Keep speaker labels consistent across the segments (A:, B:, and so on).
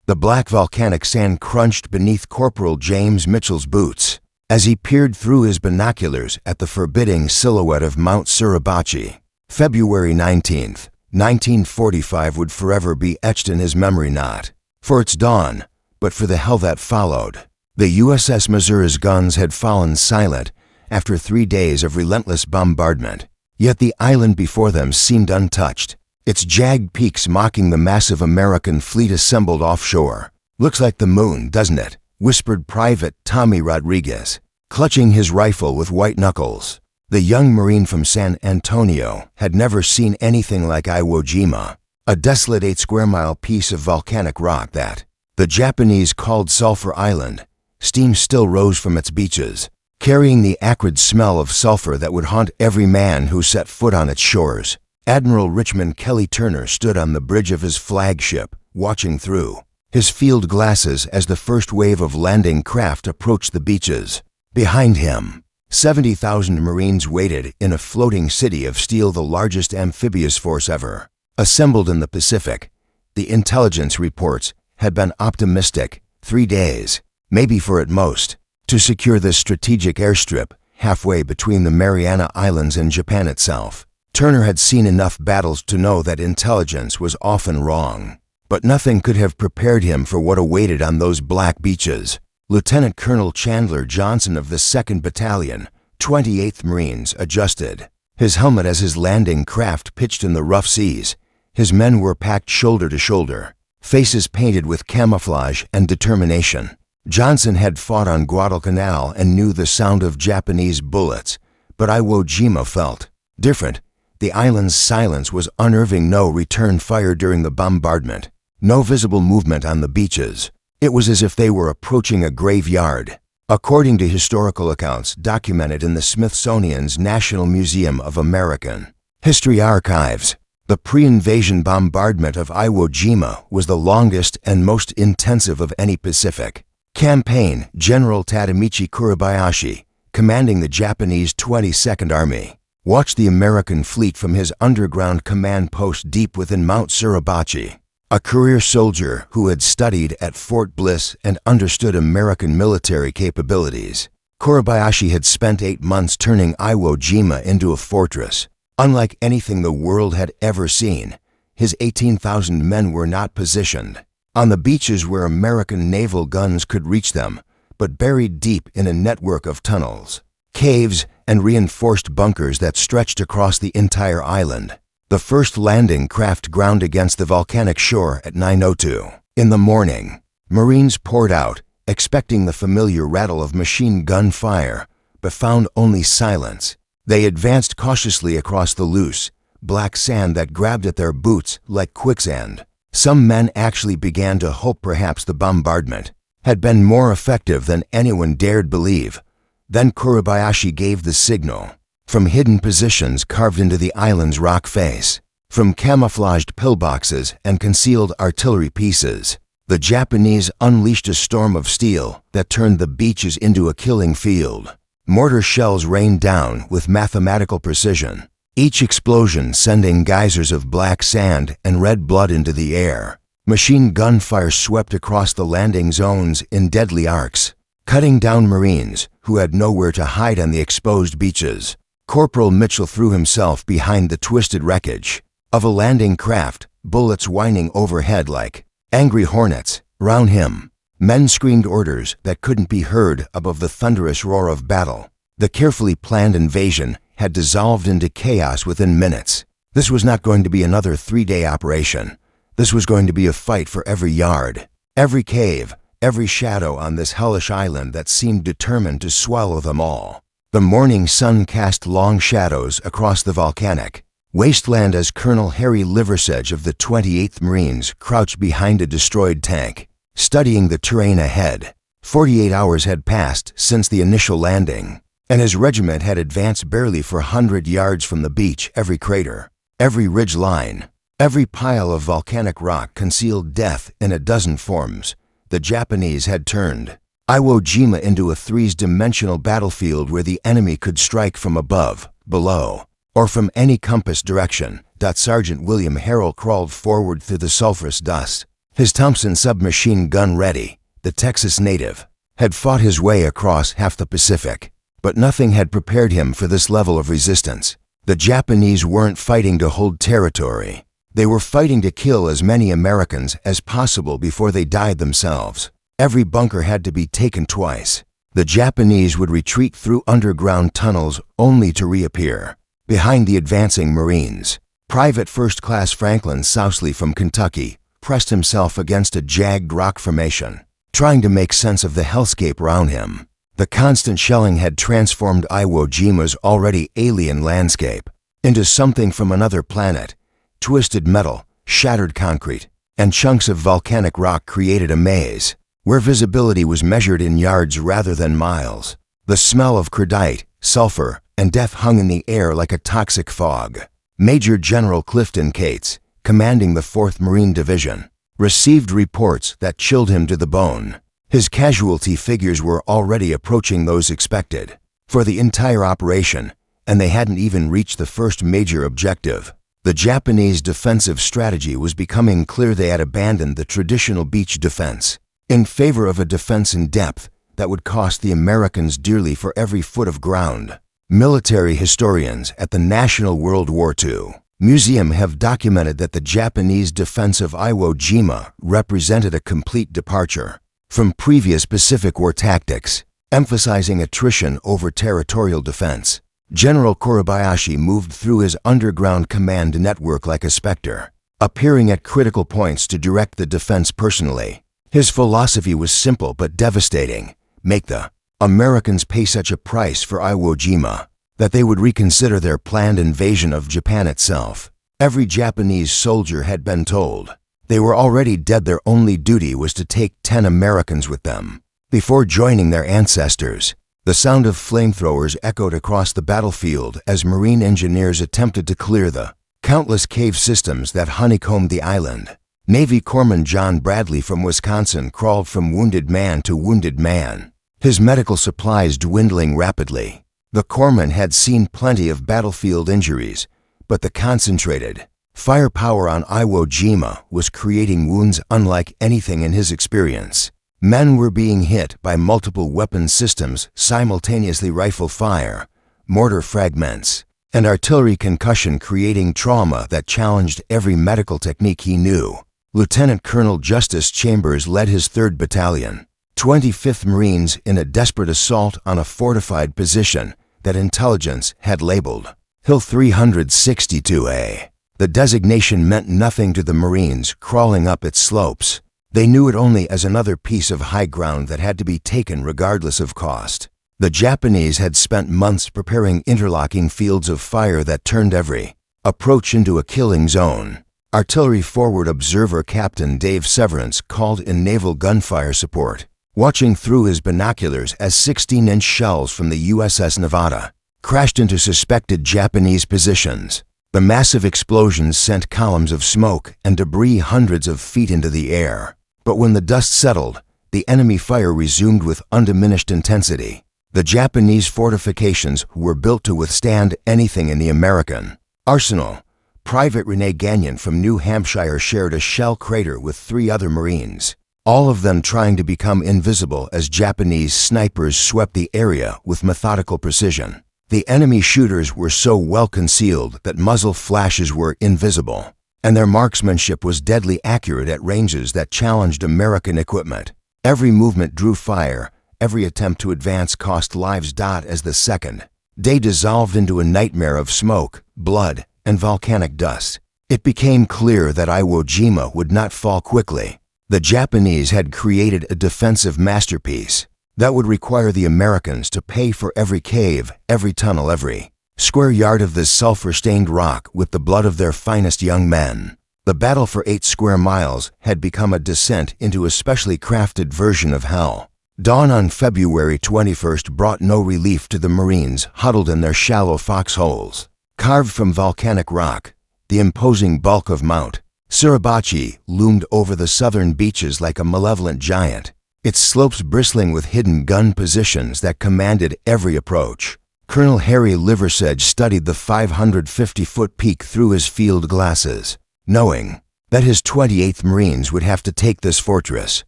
A: The black volcanic sand crunched beneath Corporal James Mitchell's boots as he peered through his binoculars at the forbidding silhouette of Mount Suribachi. February 19th, 1945 would forever be etched in his memory, not for its dawn, but for the hell that followed. The USS Missouri's guns had fallen silent after 3 days of relentless bombardment, yet the island before them seemed untouched, its jagged peaks mocking the massive American fleet assembled offshore. "Looks like the moon, doesn't it?" whispered Private Tommy Rodriguez, clutching his rifle with white knuckles. The young Marine from San Antonio had never seen anything like Iwo Jima, a desolate 8-square-mile piece of volcanic rock that the Japanese called Sulphur Island. Steam still rose from its beaches, carrying the acrid smell of sulfur that would haunt every man who set foot on its shores. Admiral Richmond Kelly Turner stood on the bridge of his flagship, watching through his field glasses as the first wave of landing craft approached the beaches. Behind him, 70,000 Marines waited in a floating city of steel, the largest amphibious force ever assembled in the Pacific. The intelligence reports had been optimistic: 3 days, maybe 4 at most, to secure this strategic airstrip halfway between the Mariana Islands and Japan itself. Turner had seen enough battles to know that intelligence was often wrong, but nothing could have prepared him for what awaited on those black beaches. Lieutenant Colonel Chandler Johnson of the 2nd Battalion, 28th Marines, adjusted his helmet as his landing craft pitched in the rough seas. His men were packed shoulder to shoulder, faces painted with camouflage and determination. Johnson had fought on Guadalcanal and knew the sound of Japanese bullets, but Iwo Jima felt different. The island's silence was unnerving. No return fire during the bombardment, no visible movement on the beaches. It was as if they were approaching a graveyard. According to historical accounts documented in the Smithsonian's National Museum of American History archives, the pre-invasion bombardment of Iwo Jima was the longest and most intensive of any Pacific campaign. General Tadamichi Kuribayashi, commanding the Japanese 22nd Army, watched the American fleet from his underground command post deep within Mount Suribachi. A career soldier who had studied at Fort Bliss and understood American military capabilities, Kuribayashi had spent 8 months turning Iwo Jima into a fortress unlike anything the world had ever seen. His 18,000 men were not positioned on the beaches where American naval guns could reach them, but buried deep in a network of tunnels, caves, and reinforced bunkers that stretched across the entire island. The first landing craft ground against the volcanic shore at 9:02 in the morning. Marines poured out, expecting the familiar rattle of machine gun fire, but found only silence. They advanced cautiously across the loose, black sand that grabbed at their boots like quicksand. Some men actually began to hope perhaps the bombardment had been more effective than anyone dared believe. Then Kuribayashi gave the signal. From hidden positions carved into the island's rock face, from camouflaged pillboxes and concealed artillery pieces, the Japanese unleashed a storm of steel that turned the beaches into a killing field. Mortar shells rained down with mathematical precision, each explosion sending geysers of black sand and red blood into the air. Machine gun fire swept across the landing zones in deadly arcs, cutting down Marines who had nowhere to hide on the exposed beaches. Corporal Mitchell threw himself behind the twisted wreckage of a landing craft, bullets whining overhead like angry hornets. Round him, men screamed orders that couldn't be heard above the thunderous roar of battle. The carefully planned invasion had dissolved into chaos within minutes. This was not going to be another 3-day operation. This was going to be a fight for every yard, every cave, every shadow on this hellish island that seemed determined to swallow them all. The morning sun cast long shadows across the volcanic wasteland as Colonel Harry Liversedge of the 28th Marines crouched behind a destroyed tank, studying the terrain ahead. 48 hours had passed since the initial landing, and his regiment had advanced barely 400 yards from the beach. Every crater, every ridge line, every pile of volcanic rock concealed death in a dozen forms. The Japanese had turned Iwo Jima into a 3-dimensional battlefield where the enemy could strike from above, below, or from any compass direction. Sergeant William Harrell crawled forward through the sulphurous dust, His Thompson submachine gun ready, the Texas native had fought his way across half the Pacific, but nothing had prepared him for this level of resistance. The Japanese weren't fighting to hold territory. They were fighting to kill as many Americans as possible before they died themselves. Every bunker had to be taken twice. The Japanese would retreat through underground tunnels only to reappear behind the advancing Marines. Private First Class Franklin Sousley from Kentucky pressed himself against a jagged rock formation, trying to make sense of the hellscape around him. The constant shelling had transformed Iwo Jima's already alien landscape into something from another planet. Twisted metal, shattered concrete, and chunks of volcanic rock created a maze where visibility was measured in yards rather than miles. The smell of cordite, sulfur, and death hung in the air like a toxic fog. Major General Clifton Cates, commanding the 4th Marine Division, received reports that chilled him to the bone. His casualty figures were already approaching those expected for the entire operation, and they hadn't even reached the first major objective. The Japanese defensive strategy was becoming clear. They had abandoned the traditional beach defense in favor of a defense in depth that would cost the Americans dearly for every foot of ground. Military historians at the National World War II Museum have documented that the Japanese defense of Iwo Jima represented a complete departure from previous Pacific War tactics, emphasizing attrition over territorial defense. General Suribachi moved through his underground command network like a specter, appearing at critical points to direct the defense personally. His philosophy was simple but devastating: make the Americans pay such a price for Iwo Jima that they would reconsider their planned invasion of Japan itself. Every Japanese soldier had been told they were already dead. Their only duty was to take 10 Americans with them before joining their ancestors. The sound of flamethrowers echoed across the battlefield as Marine engineers attempted to clear the countless cave systems that honeycombed the island. Navy Corpsman John Bradley from Wisconsin crawled from wounded man to wounded man, his medical supplies dwindling rapidly. The corpsman had seen plenty of battlefield injuries, but the concentrated firepower on Iwo Jima was creating wounds unlike anything in his experience. Men were being hit by multiple weapon systems simultaneously: rifle fire, mortar fragments, and artillery concussion, creating trauma that challenged every medical technique he knew. Lieutenant Colonel Justice Chambers led his 3rd Battalion, 25th Marines, in a desperate assault on a fortified position that intelligence had labeled Hill 362A. The designation meant nothing to the Marines crawling up its slopes. They knew it only as another piece of high ground that had to be taken regardless of cost. The Japanese had spent months preparing interlocking fields of fire that turned every approach into a killing zone. Artillery Forward Observer Captain Dave Severance called in naval gunfire support, watching through his binoculars as 16-inch shells from the USS Nevada crashed into suspected Japanese positions. The massive explosions sent columns of smoke and debris hundreds of feet into the air. But when the dust settled, the enemy fire resumed with undiminished intensity. The Japanese fortifications were built to withstand anything in the American arsenal. Private Rene Gagnon from New Hampshire shared a shell crater with 3 other Marines, all of them trying to become invisible as Japanese snipers swept the area with methodical precision. The enemy shooters were so well concealed that muzzle flashes were invisible, and their marksmanship was deadly accurate at ranges that challenged American equipment. Every movement drew fire, every attempt to advance cost lives. As the second day dissolved into a nightmare of smoke, blood, and volcanic dust, it became clear that Iwo Jima would not fall quickly. The Japanese had created a defensive masterpiece that would require the Americans to pay for every cave, every tunnel, every square yard of this sulfur-stained rock with the blood of their finest young men. The battle for 8 square miles had become a descent into a specially crafted version of hell. Dawn on February 21st brought no relief to the Marines huddled in their shallow foxholes. Carved from volcanic rock, the imposing bulk of Mount Suribachi loomed over the southern beaches like a malevolent giant, its slopes bristling with hidden gun positions that commanded every approach. Colonel Harry Liversedge studied the 550-foot peak through his field glasses, knowing that his 28th Marines would have to take this fortress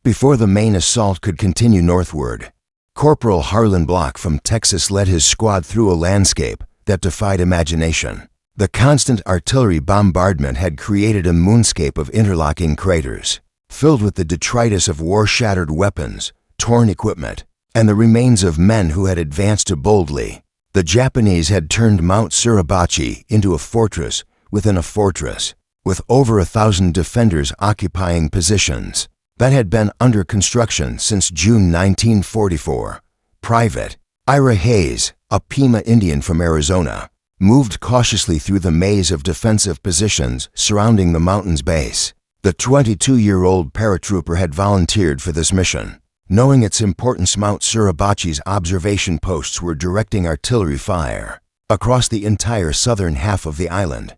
A: before the main assault could continue northward. Corporal Harlan Block from Texas led his squad through a landscape that defied imagination. The constant artillery bombardment had created a moonscape of interlocking craters, filled with the detritus of war-shattered weapons, torn equipment, and the remains of men who had advanced too boldly. The Japanese had turned Mount Suribachi into a fortress within a fortress, with over 1,000 defenders occupying positions that had been under construction since June 1944. Private Ira Hayes, a Pima Indian from Arizona, moved cautiously through the maze of defensive positions surrounding the mountain's base. The 22-year-old paratrooper had volunteered for this mission. Knowing its importance, Mount Suribachi's observation posts were directing artillery fire across the entire southern half of the island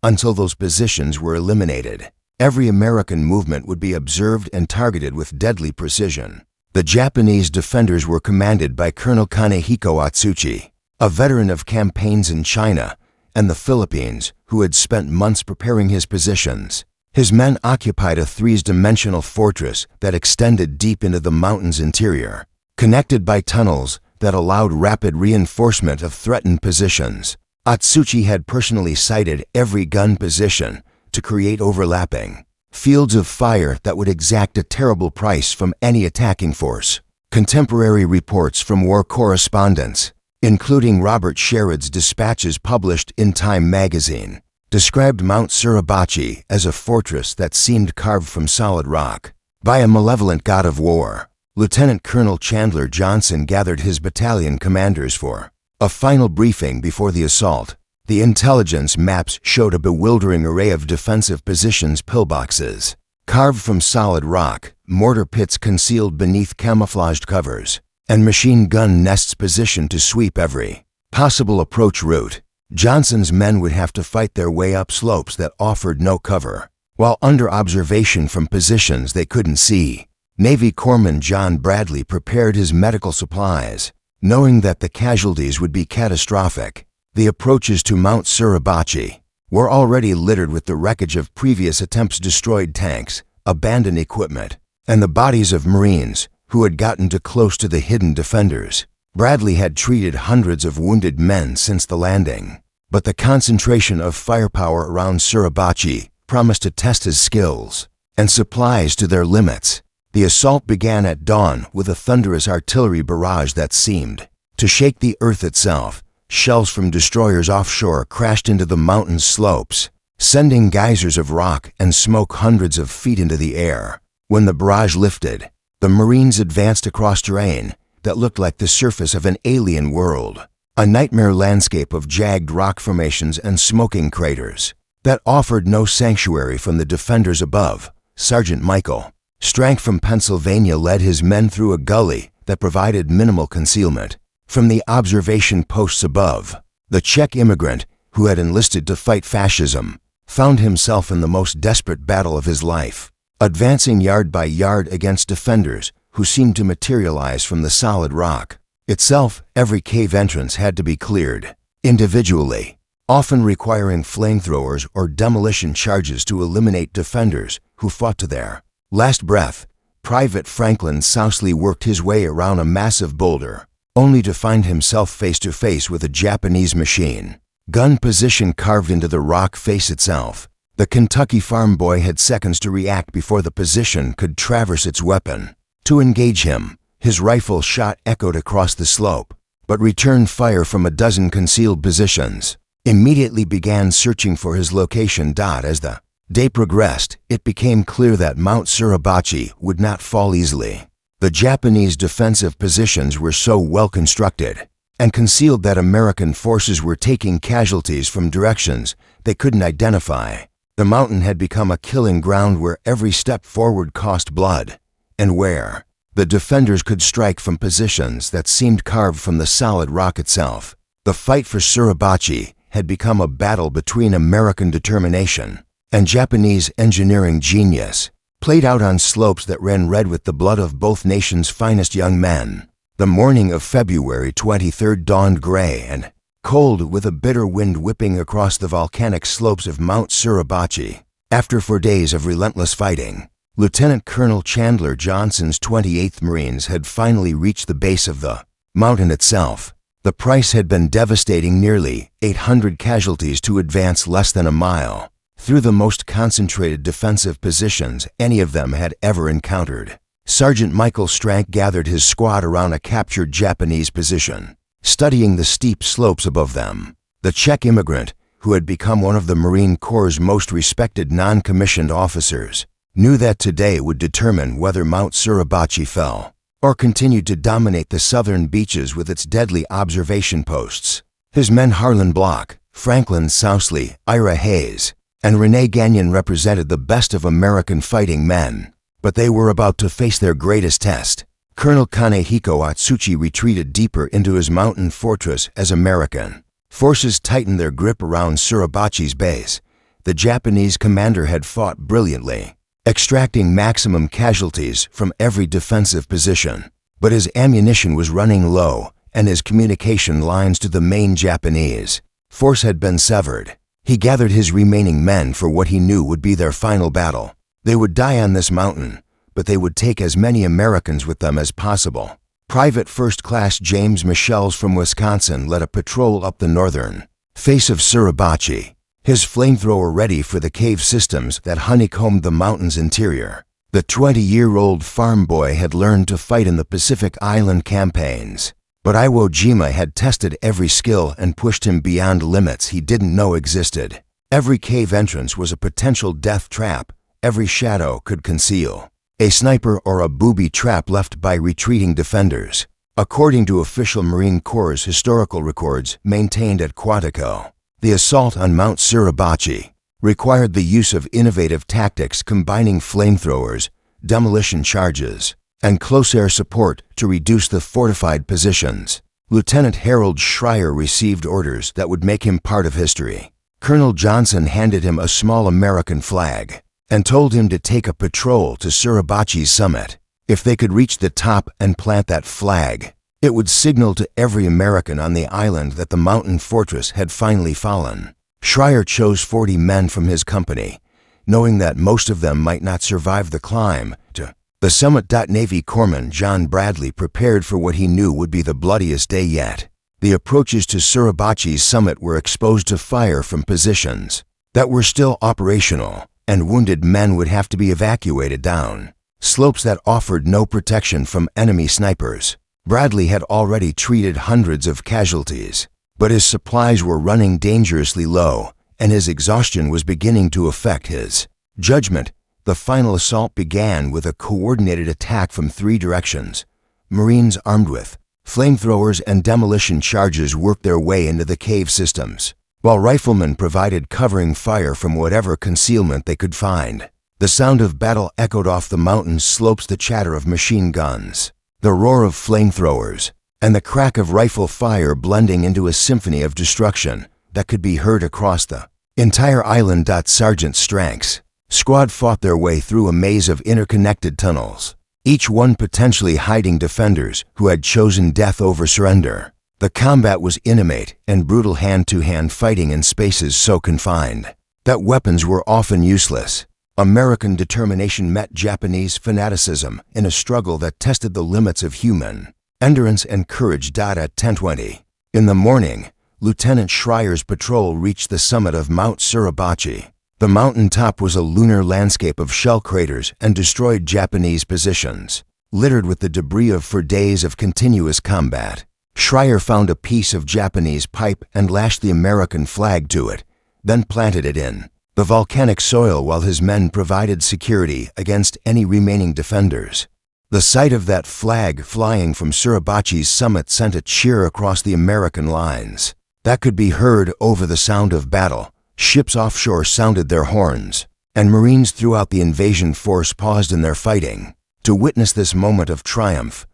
A: until those positions were eliminated. Every American movement would be observed and targeted with deadly precision. The Japanese defenders were commanded by Colonel Kanehiko Atsuchi, a veteran of campaigns in China and the Philippines who had spent months preparing his positions. His men occupied a three-dimensional fortress that extended deep into the mountain's interior, connected by tunnels that allowed rapid reinforcement of threatened positions. Atsuchi had personally sighted every gun position to create overlapping fields of fire that would exact a terrible price from any attacking force. Contemporary reports from war correspondents, including Robert Sherrod's dispatches published in Time magazine, described Mount Suribachi as a fortress that seemed carved from solid rock by a malevolent god of war. Lieutenant Colonel Chandler Johnson gathered his battalion commanders for a final briefing before the assault. The intelligence maps showed a bewildering array of defensive positions: pillboxes carved from solid rock, mortar pits concealed beneath camouflaged covers, and machine gun nests positioned to sweep every possible approach route. Johnson's men would have to fight their way up slopes that offered no cover, while under observation from positions they couldn't see. Navy Corpsman John Bradley prepared his medical supplies, knowing that the casualties would be catastrophic. The approaches to Mount Suribachi were already littered with the wreckage of previous attempts, destroyed tanks, abandoned equipment, and the bodies of Marines who had gotten too close to the hidden defenders. Bradley had treated hundreds of wounded men since the landing, but the concentration of firepower around Suribachi promised to test his skills and supplies to their limits. The assault began at dawn with a thunderous artillery barrage that seemed to shake the earth itself. Shells from destroyers offshore crashed into the mountain's slopes, sending geysers of rock and smoke hundreds of feet into the air. When the barrage lifted, the Marines advanced across terrain that looked like the surface of an alien world, a nightmare landscape of jagged rock formations and smoking craters that offered no sanctuary from the defenders above. Sergeant Michael Strank from Pennsylvania led his men through a gully that provided minimal concealment from the observation posts above. The Czech immigrant, who had enlisted to fight fascism, found himself in the most desperate battle of his life, advancing yard by yard against defenders who seemed to materialize from the solid rock itself. Every cave entrance had to be cleared individually, often requiring flamethrowers or demolition charges to eliminate defenders who fought to their last breath. Private Franklin Sousley worked his way around a massive boulder, only to find himself face to face with a Japanese machine gun position carved into the rock face itself. The Kentucky farm boy had seconds to react before the position could traverse its weapon to engage him. His rifle shot echoed across the slope, but returned fire from a dozen concealed positions. Immediately began searching for his location. As the day progressed, it became clear that Mount Suribachi would not fall easily. The Japanese defensive positions were so well constructed and concealed that American forces were taking casualties from directions they couldn't identify. The mountain had become a killing ground where every step forward cost blood, and where the defenders could strike from positions that seemed carved from the solid rock itself. The fight for Suribachi had become a battle between American determination and Japanese engineering genius, played out on slopes that ran red with the blood of both nations' finest young men. The morning of February 23rd dawned gray and cold, with a bitter wind whipping across the volcanic slopes of Mount Suribachi. After 4 days of relentless fighting, Lieutenant Colonel Chandler Johnson's 28th Marines had finally reached the base of the mountain itself. The price had been devastating, nearly 800 casualties to advance less than a mile through the most concentrated defensive positions any of them had ever encountered. Sergeant Michael Strank gathered his squad around a captured Japanese position, studying the steep slopes above them. The Czech immigrant, who had become one of the Marine Corps' most respected non-commissioned officers, knew that today would determine whether Mount Suribachi fell or continued to dominate the southern beaches with its deadly observation posts. His men Harlan Block, Franklin Sousley, Ira Hayes, and Rene Gagnon represented the best of American fighting men, but they were about to face their greatest test. Colonel Kanehiko Atsuchi retreated deeper into his mountain fortress as American forces tightened their grip around Suribachi's base. The Japanese commander had fought brilliantly, extracting maximum casualties from every defensive position, but his ammunition was running low and his communication lines to the main Japanese force had been severed. He gathered his remaining men for what he knew would be their final battle. They would die on this mountain, but they would take as many Americans with them as possible. Private First Class James Michels from Wisconsin led a patrol up the northern face of Suribachi, his flamethrower ready for the cave systems that honeycombed the mountain's interior. The 20-year-old farm boy had learned to fight in the Pacific Island campaigns, but Iwo Jima had tested every skill and pushed him beyond limits he didn't know existed. Every cave entrance was a potential death trap every shadow could conceal, a sniper or a booby trap left by retreating defenders. According to official Marine Corps historical records maintained at Quantico, the assault on Mount Suribachi required the use of innovative tactics combining flamethrowers, demolition charges, and close air support to reduce the fortified positions. Lieutenant Harold Schreier received orders that would make him part of history. Colonel Johnson handed him a small American flag and told him to take a patrol to Suribachi's summit. If they could reach the top and plant that flag, it would signal to every American on the island that the mountain fortress had finally fallen. Schreier chose 40 men from his company, knowing that most of them might not survive the climb to the summit. Navy Corpsman John Bradley prepared for what he knew would be the bloodiest day yet. The approaches to Suribachi's summit were exposed to fire from positions that were still operational, and wounded men would have to be evacuated down slopes that offered no protection from enemy snipers. Bradley had already treated hundreds of casualties, but his supplies were running dangerously low, and his exhaustion was beginning to affect his judgment. The final assault began with a coordinated attack from 3 directions. Marines armed with flamethrowers and demolition charges worked their way into the cave systems, while riflemen provided covering fire from whatever concealment they could find. The sound of battle echoed off the mountain slopes, the chatter of machine guns, the roar of flamethrowers, and the crack of rifle fire blending into a symphony of destruction that could be heard across the entire island. Sergeant Strank's squad fought their way through a maze of interconnected tunnels, each one potentially hiding defenders who had chosen death over surrender. The combat was intimate and brutal, hand-to-hand fighting in spaces so confined that weapons were often useless. American determination met Japanese fanaticism in a struggle that tested the limits of human endurance and courage. At 10:20 in the morning, Lieutenant Schreier's patrol reached the summit of Mount Suribachi. The mountain top was a lunar landscape of shell craters and destroyed Japanese positions, littered with the debris of 4 days of continuous combat. Schreier found a piece of Japanese pipe and lashed the American flag to it, then planted it in the volcanic soil while his men provided security against any remaining defenders. The sight of that flag flying from Suribachi's summit sent a cheer across the American lines that could be heard over the sound of battle. Ships offshore sounded their horns, and Marines throughout the invasion force paused in their fighting to witness this moment of triumph.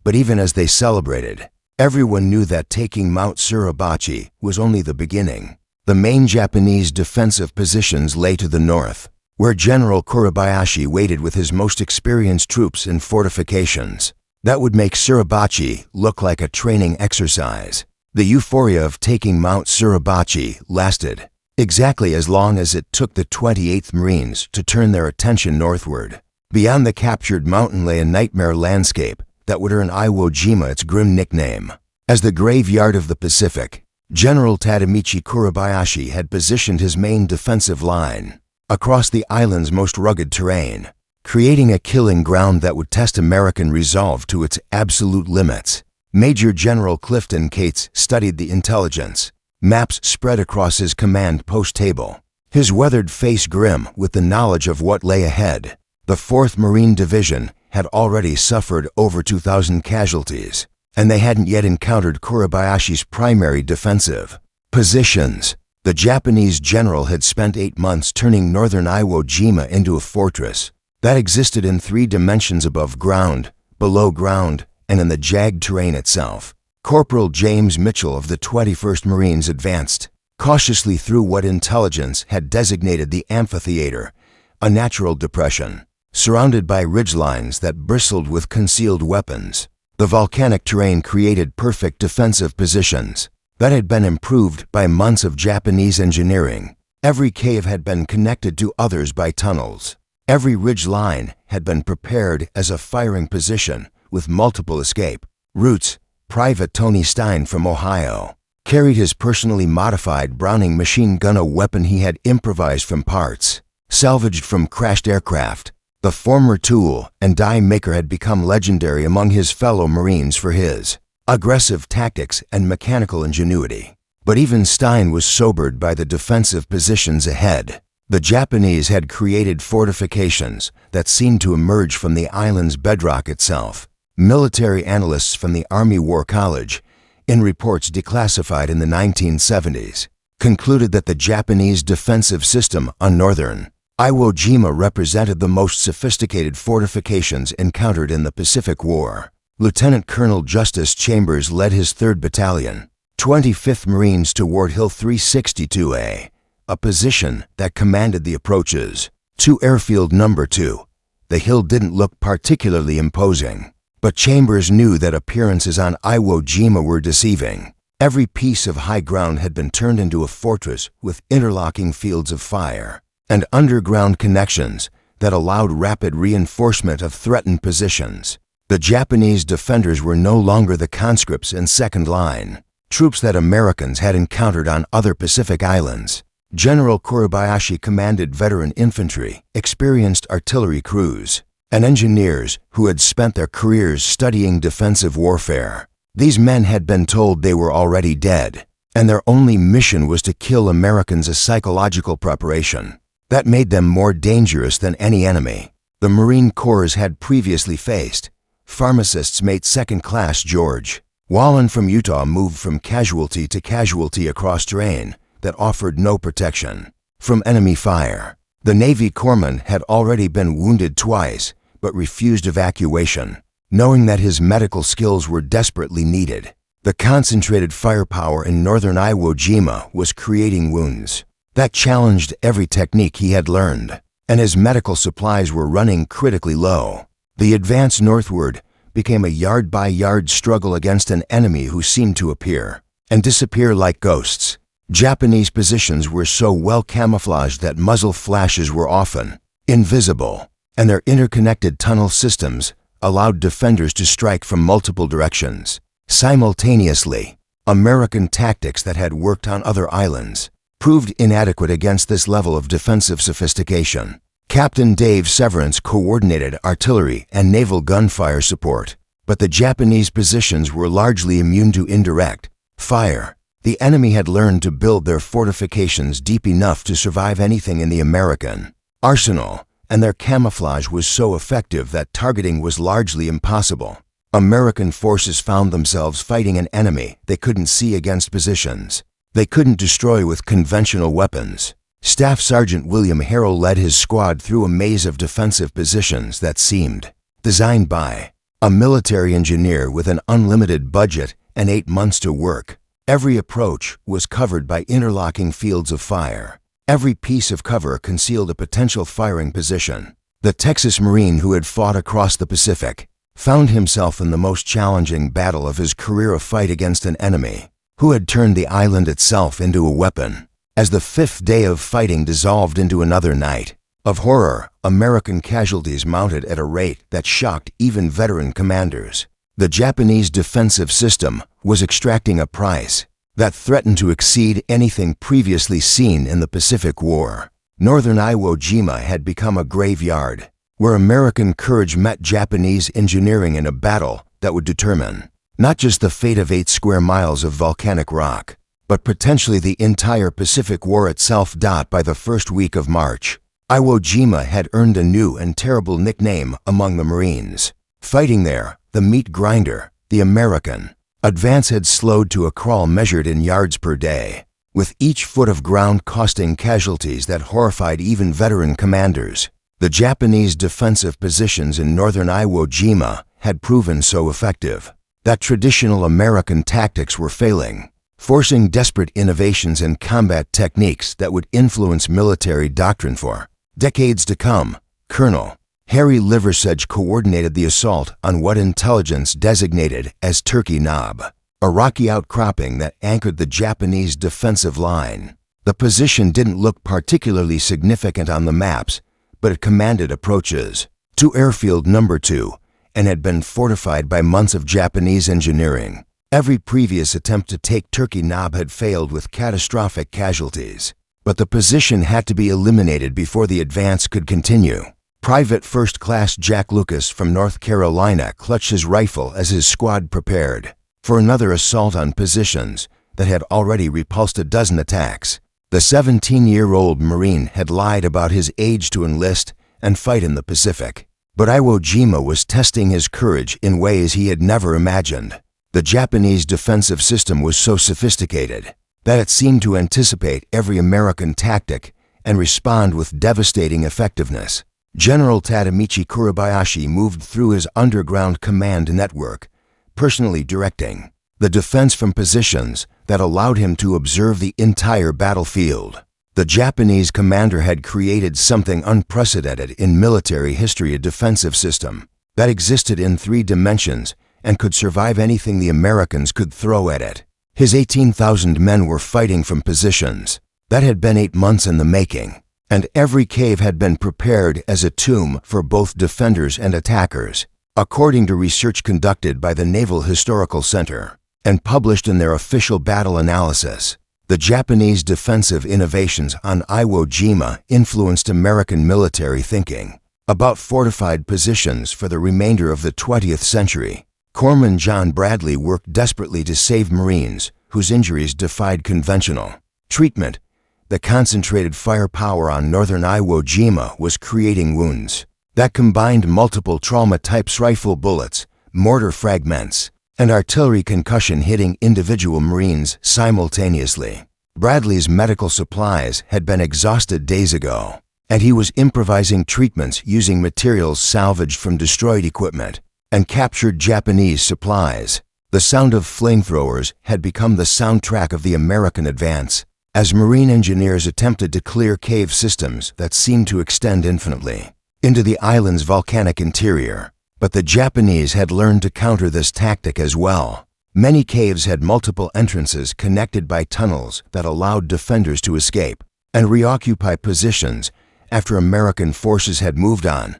A: But even as they celebrated, everyone knew that taking Mount Suribachi was only the beginning. The main Japanese defensive positions lay to the north, where General Suribachi waited with his most experienced troops in fortifications that would make Suribachi look like a training exercise. The euphoria of taking Mount Suribachi lasted exactly as long as it took the 28th Marines to turn their attention northward. Beyond the captured mountain lay a nightmare landscape that would earn Iwo Jima its grim nickname. As the graveyard of the Pacific, General Tadamichi Suribachi had positioned his main defensive line across the island's most rugged terrain, creating a killing ground that would test American resolve to its absolute limits. Major General Clifton Cates studied the intelligence maps spread across his command post table, his weathered face grim with the knowledge of what lay ahead. The 4th Marine Division had already suffered over 2,000 casualties, and they hadn't yet encountered Suribachi's primary defensive positions. The Japanese general had spent 8 months turning northern Iwo Jima into a fortress that existed in 3 dimensions: above ground, below ground, and in the jagged terrain itself. Corporal James Mitchell of the 21st Marines advanced cautiously through what intelligence had designated the amphitheater, a natural depression, surrounded by ridgelines that bristled with concealed weapons. The volcanic terrain created perfect defensive positions that had been improved by months of Japanese engineering. Every cave had been connected to others by tunnels. Every ridge line had been prepared as a firing position with multiple escape routes. Private Tony Stein from Ohio carried his personally modified Browning machine gun, a weapon he had improvised from parts salvaged from crashed aircraft. The former tool and die maker had become legendary among his fellow Marines for his aggressive tactics and mechanical ingenuity. But even Stein was sobered by the defensive positions ahead. The Japanese had created fortifications that seemed to emerge from the island's bedrock itself. Military analysts from the Army War College, in reports declassified in the 1970s, concluded that the Japanese defensive system on northern Iwo Jima represented the most sophisticated fortifications encountered in the Pacific War. Lieutenant Colonel Justice Chambers led his 3rd Battalion, 25th Marines to Ward Hill 362A, a position that commanded the approaches to Airfield No. 2. The hill didn't look particularly imposing, but Chambers knew that appearances on Iwo Jima were deceiving. Every piece of high ground had been turned into a fortress with interlocking fields of fire and underground connections that allowed rapid reinforcement of threatened positions. The Japanese defenders were no longer the conscripts in second line, troops that Americans had encountered on other Pacific islands. General Suribachi commanded veteran infantry, experienced artillery crews, and engineers who had spent their careers studying defensive warfare. These men had been told they were already dead, and their only mission was to kill Americans, a psychological preparation that made them more dangerous than any enemy the Marine Corps had previously faced. Pharmacist's mate 2nd Class George Wallen from Utah moved from casualty to casualty across terrain that offered no protection from enemy fire. The Navy corpsman had already been wounded twice, but refused evacuation, knowing that his medical skills were desperately needed. The concentrated firepower in northern Iwo Jima was creating wounds that challenged every technique he had learned, and his medical supplies were running critically low. The advance northward became a yard-by-yard struggle against an enemy who seemed to appear and disappear like ghosts. Japanese positions were so well camouflaged that muzzle flashes were often invisible, and their interconnected tunnel systems allowed defenders to strike from multiple directions simultaneously. American tactics that had worked on other islands proved inadequate against this level of defensive sophistication. Captain Dave Severance coordinated artillery and naval gunfire support, but the Japanese positions were largely immune to indirect fire. The enemy had learned to build their fortifications deep enough to survive anything in the American arsenal, and their camouflage was so effective that targeting was largely impossible. American forces found themselves fighting an enemy they couldn't see against positions they couldn't destroy with conventional weapons. Staff Sergeant William Harrell led his squad through a maze of defensive positions that seemed designed by a military engineer with an unlimited budget and 8 months to work. Every approach was covered by interlocking fields of fire. Every piece of cover concealed a potential firing position. The Texas Marine who had fought across the Pacific found himself in the most challenging battle of his career, a fight against an enemy who had turned the island itself into a weapon. As the fifth day of fighting dissolved into another night of horror, American casualties mounted at a rate that shocked even veteran commanders. The Japanese defensive system was extracting a price that threatened to exceed anything previously seen in the Pacific War. Northern Iwo Jima had become a graveyard where American courage met Japanese engineering in a battle that would determine not just the fate of 8 square miles of volcanic rock, but potentially the entire Pacific War itself. By the first week of March, Iwo Jima had earned a new and terrible nickname among the Marines. Fighting there, the meat grinder, the American advance had slowed to a crawl measured in yards per day, with each foot of ground costing casualties that horrified even veteran commanders. The Japanese defensive positions in northern Iwo Jima had proven so effective that traditional American tactics were failing, forcing desperate innovations in combat techniques that would influence military doctrine for decades to come. Colonel Harry Liversedge coordinated the assault on what intelligence designated as Turkey Knob, a rocky outcropping that anchored the Japanese defensive line. The position didn't look particularly significant on the maps, but it commanded approaches to Airfield No. 2 and had been fortified by months of Japanese engineering. Every previous attempt to take Turkey Knob had failed with catastrophic casualties, but the position had to be eliminated before the advance could continue. Private First Class Jack Lucas from North Carolina clutched his rifle as his squad prepared for another assault on positions that had already repulsed a dozen attacks. The 17-year-old Marine had lied about his age to enlist and fight in the Pacific, but Iwo Jima was testing his courage in ways he had never imagined. The Japanese defensive system was so sophisticated that it seemed to anticipate every American tactic and respond with devastating effectiveness. General Tadamichi Suribachi moved through his underground command network, personally directing the defense from positions that allowed him to observe the entire battlefield. The Japanese commander had created something unprecedented in military history, a defensive system that existed in 3 dimensions and could survive anything the Americans could throw at it. His 18,000 men were fighting from positions that had been 8 months in the making, and every cave had been prepared as a tomb for both defenders and attackers, according to research conducted by the Naval Historical Center and published in their official battle analysis. The Japanese defensive innovations on Iwo Jima influenced American military thinking about fortified positions for the remainder of the 20th century. Corpsman John Bradley worked desperately to save Marines whose injuries defied conventional treatment. The concentrated firepower on northern Iwo Jima was creating wounds that combined multiple trauma types, rifle bullets, mortar fragments, and artillery concussion hitting individual Marines simultaneously. Bradley's medical supplies had been exhausted days ago, and he was improvising treatments using materials salvaged from destroyed equipment and captured Japanese supplies. The sound of flamethrowers had become the soundtrack of the American advance, as Marine engineers attempted to clear cave systems that seemed to extend infinitely into the island's volcanic interior. But the Japanese had learned to counter this tactic as well. Many caves had multiple entrances connected by tunnels that allowed defenders to escape and reoccupy positions after American forces had moved on.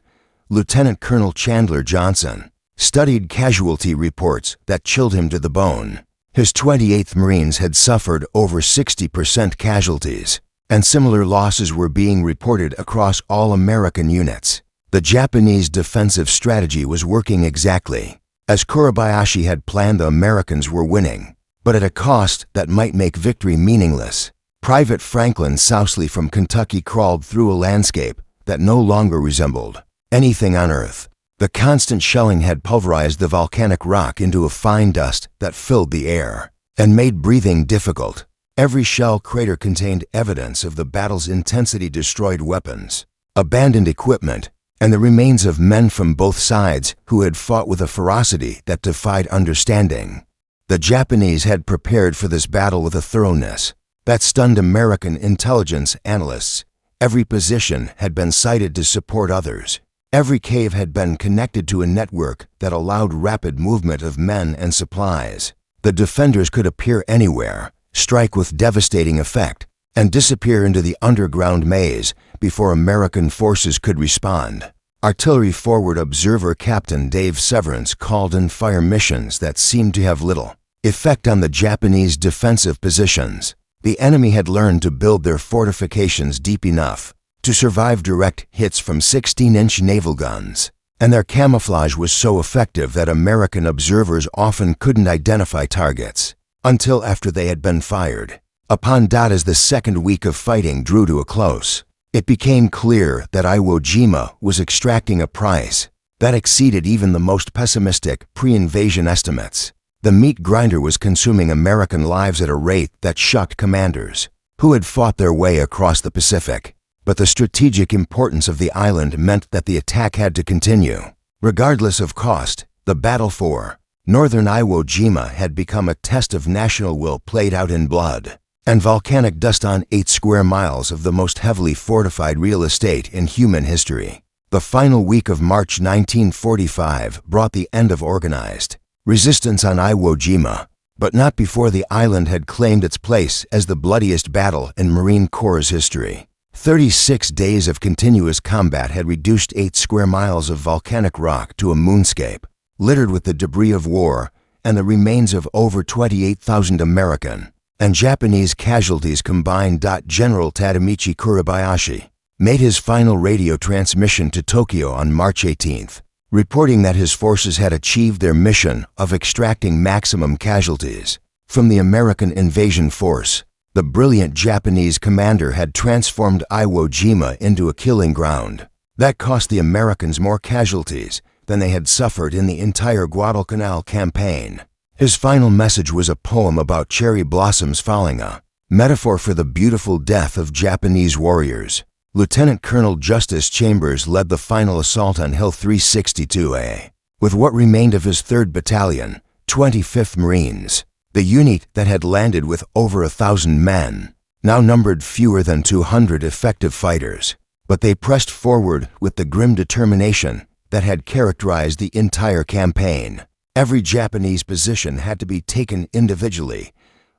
A: Lieutenant Colonel Chandler Johnson studied casualty reports that chilled him to the bone. His 28th Marines had suffered over 60% casualties, and similar losses were being reported across all American units. The Japanese defensive strategy was working exactly as Suribachi had planned. The Americans were winning, but at a cost that might make victory meaningless. Private Franklin Sousley from Kentucky crawled through a landscape that no longer resembled anything on Earth. The constant shelling had pulverized the volcanic rock into a fine dust that filled the air and made breathing difficult. Every shell crater contained evidence of the battle's intensity: destroyed weapons, abandoned equipment, and the remains of men from both sides who had fought with a ferocity that defied understanding. The Japanese had prepared for this battle with a thoroughness that stunned American intelligence analysts. Every position had been sited to support others. Every cave had been connected to a network that allowed rapid movement of men and supplies. The defenders could appear anywhere, strike with devastating effect, and disappear into the underground maze before American forces could respond. Artillery Forward Observer Captain Dave Severance called in fire missions that seemed to have little effect on the Japanese defensive positions. The enemy had learned to build their fortifications deep enough to survive direct hits from 16-inch naval guns, and their camouflage was so effective that American observers often couldn't identify targets until after they had been fired. As the second week of fighting drew to a close, it became clear that Iwo Jima was extracting a price that exceeded even the most pessimistic pre-invasion estimates. The meat grinder was consuming American lives at a rate that shocked commanders who had fought their way across the Pacific. But the strategic importance of the island meant that the attack had to continue. Regardless of cost, the battle for northern Iwo Jima had become a test of national will played out in blood and volcanic dust on 8 square miles of the most heavily fortified real estate in human history. The final week of March 1945 brought the end of organized resistance on Iwo Jima, but not before the island had claimed its place as the bloodiest battle in Marine Corps' history. 36 days of continuous combat had reduced 8 square miles of volcanic rock to a moonscape, littered with the debris of war and the remains of over 28,000 American and Japanese casualties combined. General Tadamichi Kuribayashi made his final radio transmission to Tokyo on March 18th, reporting that his forces had achieved their mission of extracting maximum casualties from the American invasion force. The brilliant Japanese commander had transformed Iwo Jima into a killing ground that cost the Americans more casualties than they had suffered in the entire Guadalcanal campaign. His final message was a poem about cherry blossoms falling, a metaphor for the beautiful death of Japanese warriors. Lieutenant Colonel Justice Chambers led the final assault on Hill 362A with what remained of his 3rd Battalion, 25th Marines. The unit that had landed with over 1,000 men now numbered fewer than 200 effective fighters, but they pressed forward with the grim determination that had characterized the entire campaign. Every Japanese position had to be taken individually,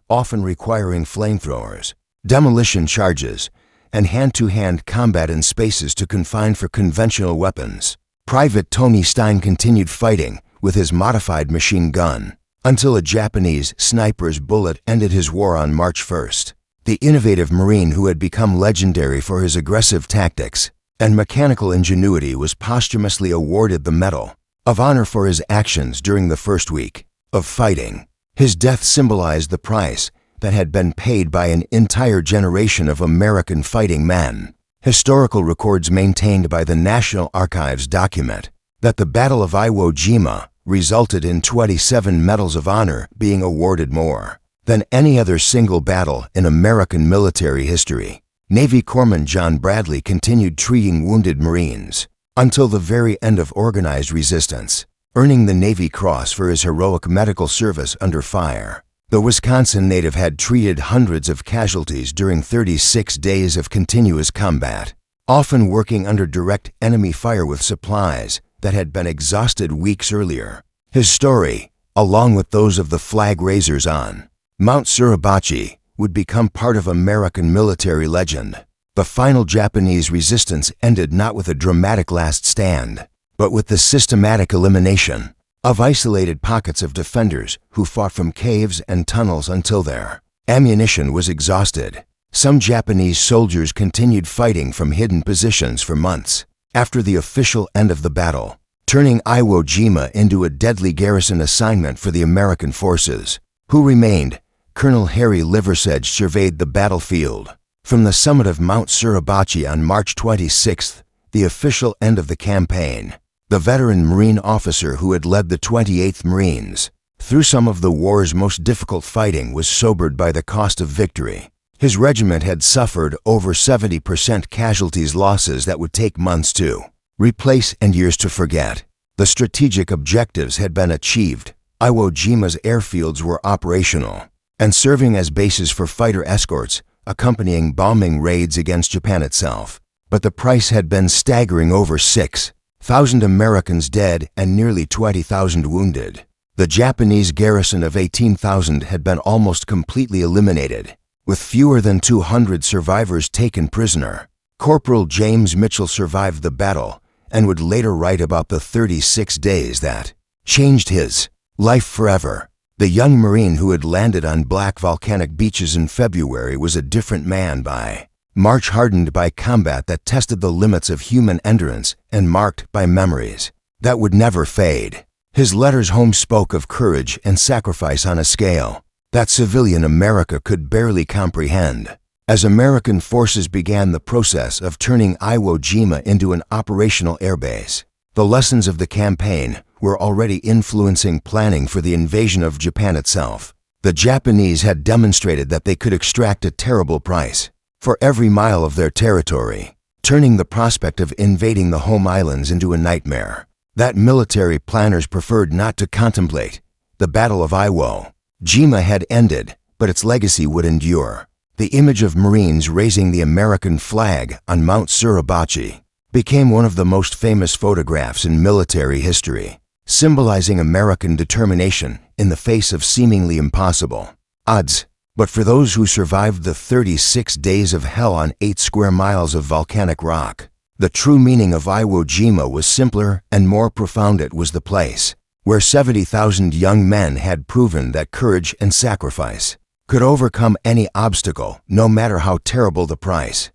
A: often requiring flamethrowers, demolition charges, and hand-to-hand combat in spaces too confined for conventional weapons. Private Tony Stein continued fighting with his modified machine gun until a Japanese sniper's bullet ended his war on March 1st. The innovative Marine who had become legendary for his aggressive tactics and mechanical ingenuity was posthumously awarded the Medal of Honor for his actions during the first week of fighting. His death symbolized the price that had been paid by an entire generation of American fighting men. Historical records maintained by the National Archives document that the Battle of Iwo Jima resulted in 27 Medals of Honor being awarded, more than any other single battle in American military history. Navy Corpsman John Bradley continued treating wounded Marines until the very end of organized resistance, earning the Navy Cross for his heroic medical service under fire. The Wisconsin native had treated hundreds of casualties during 36 days of continuous combat, often working under direct enemy fire with supplies that had been exhausted weeks earlier. His story, along with those of the flag raisers on Mount Suribachi, would become part of American military legend. The final Japanese resistance ended not with a dramatic last stand, but with the systematic elimination of isolated pockets of defenders who fought from caves and tunnels until their ammunition was exhausted. Some Japanese soldiers continued fighting from hidden positions for months after the official end of the battle, turning Iwo Jima into a deadly garrison assignment for the American forces. Who remained? Colonel Harry Liversedge surveyed the battlefield from the summit of Mount Suribachi on March 26th, the official end of the campaign. The veteran Marine officer who had led the 28th Marines through some of the war's most difficult fighting was sobered by the cost of victory. His regiment had suffered over 70% casualties, losses that would take months to replace and years to forget. The strategic objectives had been achieved. Iwo Jima's airfields were operational and serving as bases for fighter escorts accompanying bombing raids against Japan itself. But the price had been staggering: over 6,000 Americans dead and nearly 20,000 wounded. The Japanese garrison of 18,000 had been almost completely eliminated, With fewer than 200 survivors taken prisoner, Corporal James Mitchell survived the battle and would later write about the 36 days that changed his life forever. The young Marine who had landed on black volcanic beaches in February was a different man by March, hardened by combat that tested the limits of human endurance and marked by memories that would never fade. His letters home spoke of courage and sacrifice on a scale that civilian America could barely comprehend. As American forces began the process of turning Iwo Jima into an operational airbase, the lessons of the campaign were already influencing planning for the invasion of Japan itself. The Japanese had demonstrated that they could extract a terrible price for every mile of their territory, turning the prospect of invading the home islands into a nightmare that military planners preferred not to contemplate. The Battle of Iwo Jima had ended, but its legacy would endure. The image of Marines raising the American flag on Mount Suribachi became one of the most famous photographs in military history, symbolizing American determination in the face of seemingly impossible odds. But for those who survived the 36 days of hell on 8 square miles of volcanic rock, the true meaning of Iwo Jima was simpler and more profound. It was the place where 70,000 young men had proven that courage and sacrifice could overcome any obstacle, no matter how terrible the price.